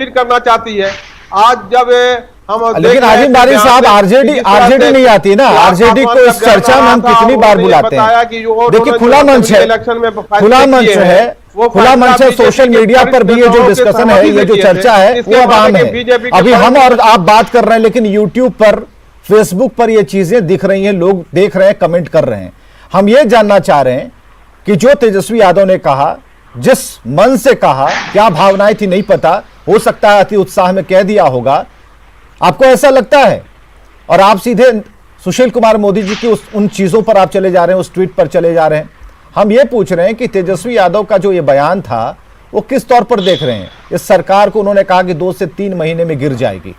करना चाहती है। आज जब हम लेकिन आजिम बारी साहब आरजेडी नहीं आती ना, आरजेडी को इस चर्चा में हम कितनी बार बुलाते हैं। देखिए खुला मंच है, खुला मंच है, खुला मंच है, सोशल मीडिया पर भी ये जो डिस्कशन है, ये जो चर्चा है वो अब आम है। अभी हम और आप बात कर रहे हैं, लेकिन यूट्यूब पर, फेसबुक पर ये चीजें दिख रही हैं, लोग देख रहे हैं, कमेंट कर रहे हैं। हम ये जानना चाह रहे हैं कि जो तेजस्वी यादव ने कहा, जिस मन से कहा, क्या भावनाएं थी नहीं पता, हो सकता है अति उत्साह में कह दिया होगा, आपको ऐसा लगता है? और आप सीधे सुशील कुमार मोदी जी की उन चीजों पर आप चले जा रहे हैं, उस ट्वीट पर चले जा रहे हैं। हम ये पूछ रहे हैं कि तेजस्वी यादव का जो ये बयान था वो किस तौर पर देख रहे हैं? इस सरकार को उन्होंने कहा कि 2 से 3 महीने में गिर जाएगी।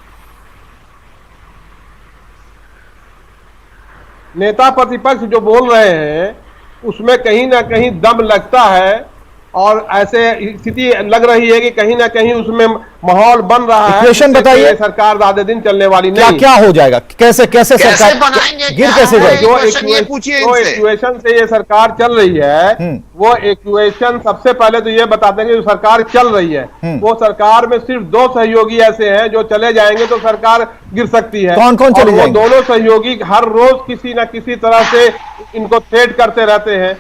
नेता प्रतिपक्ष जो बोल रहे हैं उसमें कहीं ना कहीं दम लगता है, और ऐसे स्थिति लग रही है कि कहीं ना कहीं उसमें माहौल बन रहा है। इक्वेशन बताइए, सरकार ज्यादा दिन चलने वाली नहीं। क्या हो जाएगा, कैसे सरकार गिर कैसे जाएगी? जो इक्वेशन से ये सरकार चल रही है, वो इक्वेशन सबसे पहले तो ये बताते हैं कि जो सरकार चल रही है वो सरकार में सिर्फ 2 सहयोगी ऐसे हैं जो चले जाएंगे तो सरकार गिर सकती है। कौन कौन चले जाएंगे? दोनों सहयोगी हर रोज किसी ना किसी तरह से इनको थ्रेट करते रहते हैं।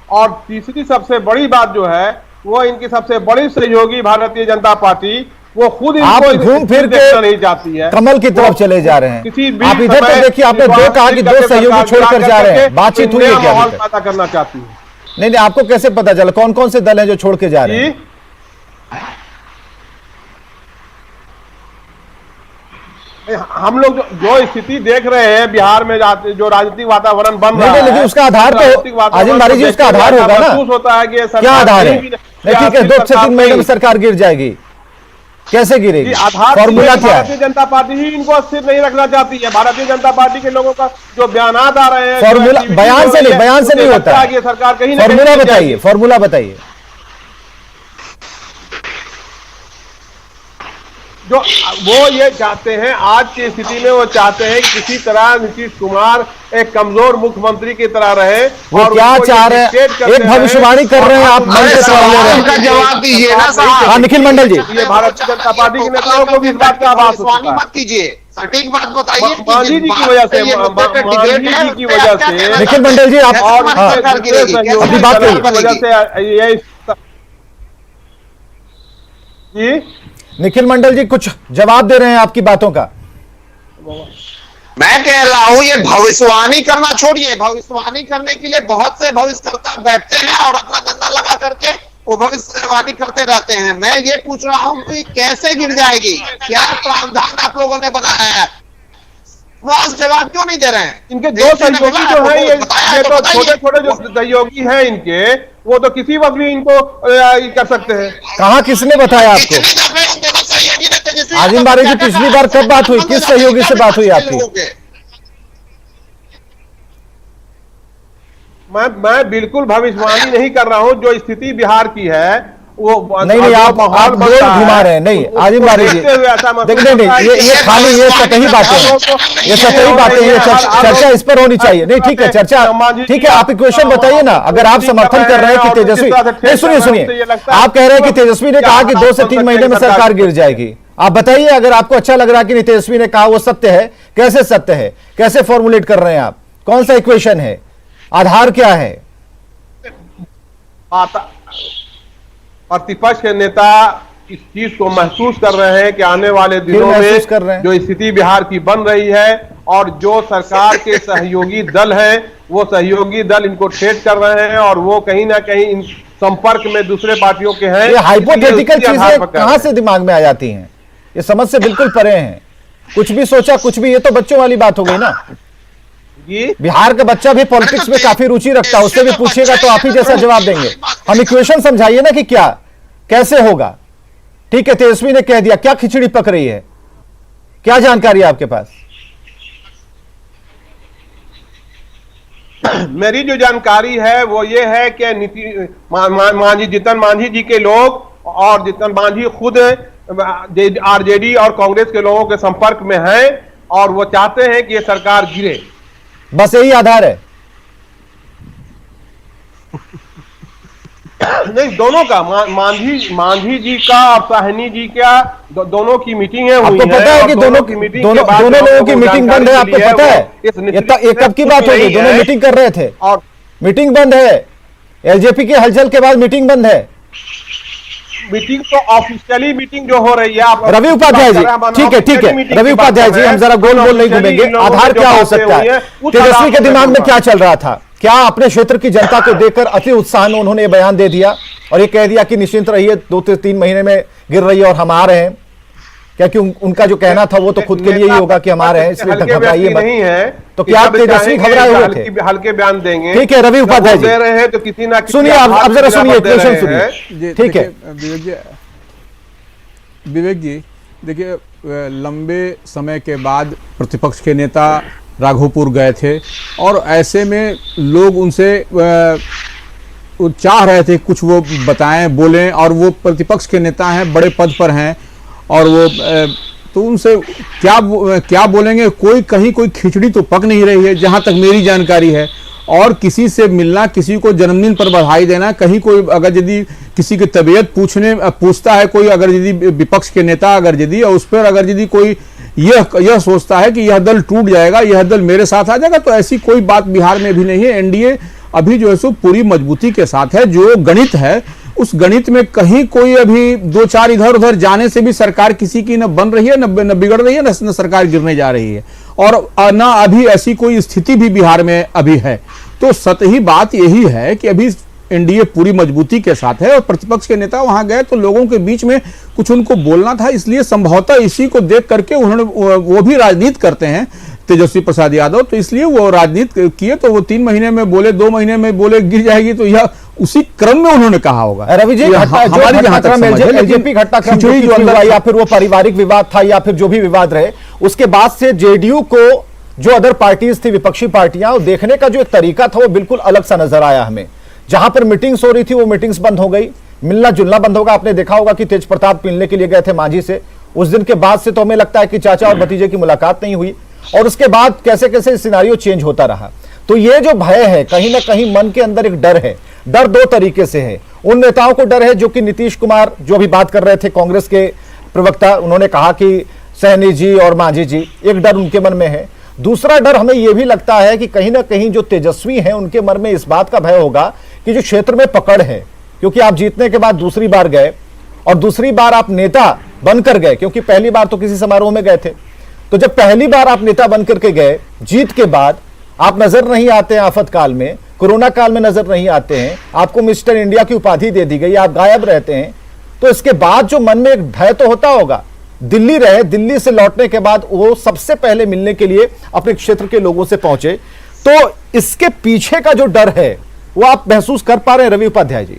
और तीसरी सबसे बड़ी बात जो है वो इनकी सबसे बड़ी सहयोगी भारतीय जनता पार्टी, वो खुद आप घूम फिर के नहीं चाहती है, कमल की तरफ चले जा रहे हैं। आप इधर तो देखिए, आपने 2 कहा कि 2 सहयोगी छोड़कर जा रहे हैं, बातचीत हुई है क्या? माहौल पैदा करना चाहती है। नहीं, आपको कैसे पता चला कौन कौन से दल हैं जो छोड़ के जा रहे हैं? हम लोग जो स्थिति देख रहे हैं बिहार में, जो राजनीतिक वातावरण बन रहा है, लेकिन उसका आधार तो आजिम बारी जी, उसका आधार होगा ना? होता है कि क्या आधार है? ठीक है, 2 से 3 महीने में सरकार गिर जाएगी, कैसे गिरेगी? फॉर्मूला क्या है? भारतीय जनता पार्टी ही इनको स्थिर नहीं रखना चाहती है। भारतीय जनता पार्टी के लोगों का जो बयानात आ रहे हैं, फॉर्मूला बयान से नहीं होता है। सरकार कहीं फॉर्मूला बताइए, फॉर्मूला बताइए। जो वो ये चाहते हैं, आज की स्थिति में वो चाहते हैं कि किसी तरह नीतीश कुमार एक कमजोर मुख्यमंत्री की तरह रहे। वो क्या चाह रहे हैं? एक भविष्यवाणी कर रहे हैं आप, मन से सवाल ले रहे हैं। जवाब दीजिए ना साहब। हाँ निखिल मंडल जी, ये भारतीय जनता पार्टी के नेताओं को भी इस बात का आभास होता है। मत कीजिए, सटीक बात बताइए। मांझी जी की वजह से, निखिल मंडल जी आप अपनी बात करिए। जी निखिल मंडल जी कुछ जवाब दे रहे हैं आपकी बातों का। मैं कह रहा हूं ये भविष्यवाणी करना छोड़िए। भविष्यवाणी करने के लिए बहुत से भविष्यकर्ता बैठते हैं और अपना धंधा लगा करके वो भविष्यवाणी करते रहते हैं। मैं ये पूछ रहा हूं कि कैसे गिर जाएगी, क्या प्रावधान आप लोगों ने बनाया है? जवाब क्यों नहीं दे रहे हैं? इनके 2 सहयोगी जो है, ये तो छोटे छोटे जो सहयोगी हैं इनके, वो तो किसी वक्त भी इनको कर सकते हैं। कहाँ, किसने बताया आपको? आजिम बारी जी, पिछली बार कब बात हुई, किस सहयोगी से बात हुई आपकी? मैं बिल्कुल भविष्यवाणी नहीं कर रहा हूं। जो स्थिति बिहार की है वो नहीं, आप गोल घुमा रहे हैं। नहीं आजिम बारी जी, देखिए नहीं, ये खाली ये सतही बातें हैं, ये सतही बातें, ये चर्चा इस पर होनी चाहिए। नहीं ठीक है, चर्चा ठीक है, आप इक्वेशन बताइए ना। अगर आप समर्थन कर रहे हैं कि तेजस्वी, नहीं सुनिए, आप कह रहे हैं कि तेजस्वी ने कहा कि 2 से 3 महीने में सरकार गिर जाएगी, आप बताइए अगर आपको अच्छा लग रहा है कि तेजस्वी ने कहा वो सत्य है, कैसे सत्य है, कैसे फॉर्मुलेट कर रहे हैं आप, कौन सा इक्वेशन है, आधार क्या है? प्रतिपक्ष के नेता इस चीज को महसूस कर रहे हैं कि आने वाले दिनों में जो स्थिति बिहार की बन रही है और जो सरकार के सहयोगी दल हैं, वो सहयोगी दल इनको थ्रेट कर रहे हैं और वो कहीं ना कहीं इन संपर्क में दूसरे पार्टियों के हैं। ये हाइपोथेटिकल चीजें कहां से दिमाग में आ जाती हैं? ये समझ से बिल्कुल परे हैं। कुछ भी सोचा कुछ भी, ये तो बच्चों वाली बात हो गई ना। बिहार का बच्चा भी पॉलिटिक्स में काफी रुचि रखता है, उससे भी पूछिएगा तो आप ही जैसा जवाब देंगे। हम इक्वेशन समझाइए ना कि क्या कैसे होगा। ठीक है, तेजस्वी ने कह दिया, क्या खिचड़ी पक रही है, क्या जानकारी है आपके पास? मेरी जो जानकारी है वो ये है कि मांझी, जीतन मांझी जी के लोग और जीतन मांझी खुद आरजेडी और कांग्रेस के लोगों के संपर्क में हैं और वो चाहते हैं कि ये सरकार गिरे। बस यही आधार है। नहीं, दोनों का मांझी जी का और साहनी जी का दोनों की मीटिंग है। आपको पता है कि दोनों लोगों की मीटिंग बंद है? आपको पता है ये कब की बात होगी? दोनों मीटिंग कर रहे थे और मीटिंग बंद है। एलजेपी के हलचल के बाद मीटिंग बंद है। मीटिंग तो ऑफिशियली मीटिंग जो हो रही है, आप रवि उपाध्याय जी, ठीक है रवि उपाध्याय जी, हम जरा गोल नहीं घूमेंगे। आधार क्या हो सकता है? तेजस्वी के दिमाग में क्या चल रहा था? क्या अपने क्षेत्र की जनता को देखकर अति उत्साह में उन्होंने बयान दे दिया और ये कह दिया कि निश्चिंत रहिए, 2-3 महीने में गिर रही है और हम आ रहे हैं? क्या कि उनका जो कहना था वो तो खुद के लिए ही होगा कि हम आ रहे हैं, इसलिए घबराइए मत। नहीं है तो क्या तेजस्वी घबराए हुए थे? हल्के बयान देंगे, ठीक है रवि उपाध्याय जी दे रहे हैं तो किसी ना सुनिए, आप जरा सुनिए, क्वेश्चन सुनिए। ठीक है विवेक जी, देखिए लंबे समय के बाद प्रतिपक्ष के नेता राघोपुर गए थे और ऐसे में लोग उनसे चाह रहे थे कुछ वो बताएं, बोलें, और वो प्रतिपक्ष के नेता हैं, बड़े पद पर हैं और वो तो उनसे क्या बोलेंगे? कहीं कोई खिचड़ी तो पक नहीं रही है जहां तक मेरी जानकारी है। और किसी से मिलना, किसी को जन्मदिन पर बधाई देना, कहीं कोई अगर यदि किसी की तबीयत पूछता है कोई, अगर यदि विपक्ष के नेता अगर यदि उस पर अगर यदि कोई यह सोचता है कि यह दल टूट जाएगा, यह दल मेरे साथ आ जाएगा, तो ऐसी कोई बात बिहार में भी नहीं है। एनडीए अभी जो है सो पूरी मजबूती के साथ है। जो गणित है उस गणित में कहीं कोई अभी 2-4 इधर उधर जाने से भी सरकार किसी की न बन रही है, न बिगड़ रही है, न सरकार गिरने जा रही है, और न अभी ऐसी कोई स्थिति भी बिहार में अभी है। तो सतही बात यही है कि अभी एनडीए पूरी मजबूती के साथ है और प्रतिपक्ष के नेता वहां गए तो लोगों के बीच में कुछ उनको बोलना था, इसलिए संभवतः इसी को देख करके उन्होंने, वो भी राजनीति करते हैं तेजस्वी प्रसाद यादव, तो इसलिए वो राजनीति किए। तो वो 3 महीने में बोले, 2 महीने में बोले गिर जाएगी, तो यह उसी क्रम में उन्होंने कहा होगा। रवि जी, हमारी एलजेपी घटनाक्रम जो अंदर या फिर वो पारिवारिक विवाद था या फिर जो भी विवाद रहे, उसके बाद से जेडीयू को जो अदर पार्टीज थी, विपक्षी पार्टियां, देखने का जो एक तरीका था वो बिल्कुल अलग सा नजर आया हमें। जहां पर मीटिंग्स हो रही थी वो मीटिंग्स बंद हो गई, मिलना जुलना बंद होगा। आपने देखा होगा कि तेज प्रताप मिलने के लिए गए थे मांझी से, उस दिन के बाद से तो हमें लगता है कि चाचा और भतीजे की मुलाकात नहीं हुई, और उसके बाद कैसे कैसे सिनेरियो चेंज होता रहा। तो ये जो भय है, कहीं ना कहीं मन के अंदर एक डर है। डर 2 तरीके से है। उन नेताओं को डर है जो कि नीतीश कुमार जो भी बात कर रहे थे, कांग्रेस के प्रवक्ता, उन्होंने कहा कि सहनी जी और मांझी जी, एक डर उनके मन में है। दूसरा डर हमें यह भी लगता है कि कहीं ना कहीं जो तेजस्वी हैं उनके मन में इस बात का भय होगा कि जो क्षेत्र में पकड़ है, क्योंकि आप जीतने के बाद दूसरी बार गए और दूसरी बार आप नेता बनकर गए, क्योंकि पहली बार तो किसी समारोह में गए थे। तो जब पहली बार आप नेता बनकर के गए, जीत के बाद आप नजर नहीं आते हैं, आफत काल में, कोरोना काल में नजर नहीं आते हैं, आपको मिस्टर इंडिया की उपाधि दे दी गई, आप गायब रहते हैं, तो इसके बाद जो मन में एक भय तो होता होगा। दिल्ली रहे, दिल्ली से लौटने के बाद वो सबसे पहले मिलने के लिए अपने क्षेत्र के लोगों से पहुंचे, तो इसके पीछे का जो डर है वो आप महसूस कर पा रहे हैं रवि उपाध्याय जी?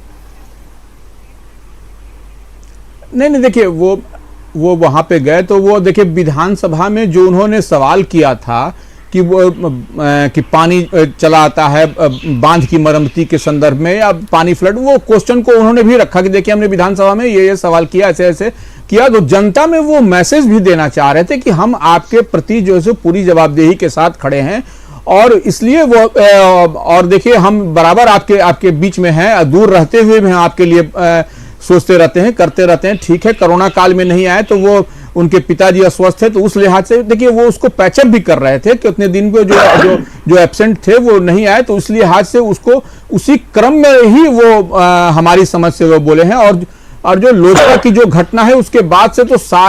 नहीं, देखिए वो वहां पे गए तो वो देखिए विधानसभा में जो उन्होंने सवाल किया था कि वो कि पानी चला आता है बांध की मरम्मती के संदर्भ में या पानी फ्लड, वो क्वेश्चन को उन्होंने भी रखा कि देखिए हमने विधानसभा में ये सवाल किया, ऐसे ऐसे किया। तो जनता में वो मैसेज भी देना चाह रहे थे कि हम आपके प्रति जो है पूरी जवाबदेही के साथ खड़े हैं, और इसलिए वो और देखिए हम बराबर आपके बीच में हैं, दूर रहते हुए भी हम आपके लिए सोचते रहते हैं, करते रहते हैं। ठीक है, कोरोना काल में नहीं आए तो वो उनके पिताजी अस्वस्थ थे, तो उस लिहाज से देखिए वो उसको पैचअप भी कर रहे थे कि उतने दिन को जो एब्सेंट थे वो नहीं आए, तो उस लिहाज से उसको उसी क्रम में ही वो हमारी समझ से वो बोले हैं। और जो लोजपा की जो घटना है उसके बाद से तो सारे